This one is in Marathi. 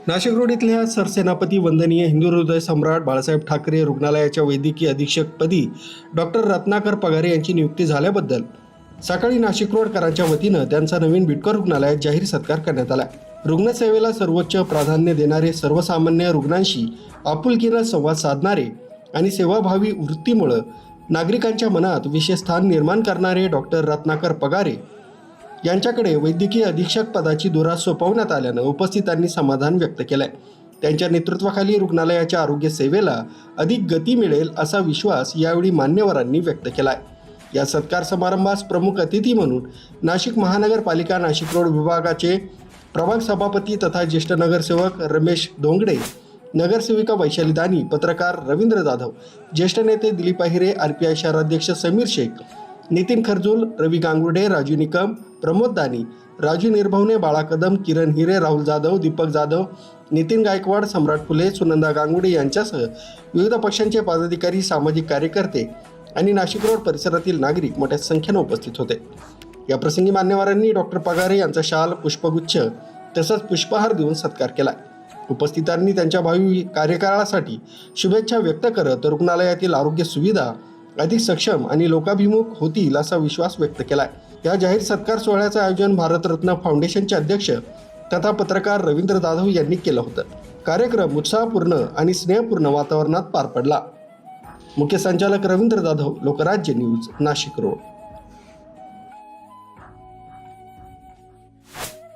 नाशिक रोड इथल्या सरसेनापती वंदनीय हिंदू हृदय सम्राट बाळासाहेब ठाकरे रुग्णालयाच्या वैद्यकीय अधीक्षकपदी डॉक्टर रत्नाकर पगारे यांची नियुक्ती झाल्याबद्दल सकाळी नाशिक रोडकरांच्या वतीनं त्यांचा नवीन बिटकर रुग्णालयात जाहीर सत्कार करण्यात आला। रुग्णसेवेला सर्वोच्च प्राधान्य देणारे, सर्वसामान्य रुग्णांशी आपुलकीनं संवाद साधणारे आणि सेवाभावी वृत्तीमुळे नागरिकांच्या मनात विशेष स्थान निर्माण करणारे डॉक्टर रत्नाकर पगारे यांच्याकडे वैद्यकीय अधीक्षक पदाची धुरा सोपवण्यात आल्यानं उपस्थितांनी समाधान व्यक्त केलंय। त्यांच्या नेतृत्वाखाली रुग्णालयाच्या आरोग्य सेवेला अधिक गती मिळेल असा विश्वास यावेळी मान्यवरांनी व्यक्त केलाय। या सत्कार समारंभास प्रमुख अतिथी म्हणून नाशिक महानगरपालिका नाशिक रोड विभागाचे प्रभाग सभापती तथा ज्येष्ठ नगरसेवक रमेश धोंगडे, नगरसेविका वैशाली दानी, पत्रकार रवींद्र जाधव, ज्येष्ठ नेते दिलीप अहिरे, RPI शहराध्यक्ष समीर शेख, नितीन खर्जूल, रवी गांगुर्डे, राजू निकम, प्रमोद दानी, राजू निर्भवने, बाळा कदम, किरण हिरे, राहुल जाधव, दीपक जाधव, नितीन गायकवाड, सम्राट फुले, सुनंदा गांगुर्डे यांच्यासह विविध पक्षांचे पदाधिकारी, सामाजिक कार्यकर्ते आणि नाशिक रोड परिसरातील नागरिक मोठ्या संख्येने उपस्थित होते। या प्रसंगी मान्यवरांनी डॉक्टर पगारे यांचा शाल, पुष्पगुच्छ तसंच पुष्पहार देऊन सत्कार केला। उपस्थितांनी त्यांच्या भावी कार्यकाळासाठी शुभेच्छा व्यक्त करत रुग्णालयातील आरोग्य सुविधा अधिक सक्षम आणि लोकाभिमुख होतील असा विश्वास व्यक्त केलाय। या जाहीर सत्कार सोहळ्याचं आयोजन भारतरत्न फाउंडेशनचे अध्यक्ष तथा पत्रकार रवींद्र जाधव यांनी केलं होतं। कार्यक्रम उत्साहपूर्ण आणि स्नेहपूर्ण वातावरणात पार पडला। मुख्य संचालक रवींद्र जाधव, लोकराज्य न्यूज, नाशिक रोड।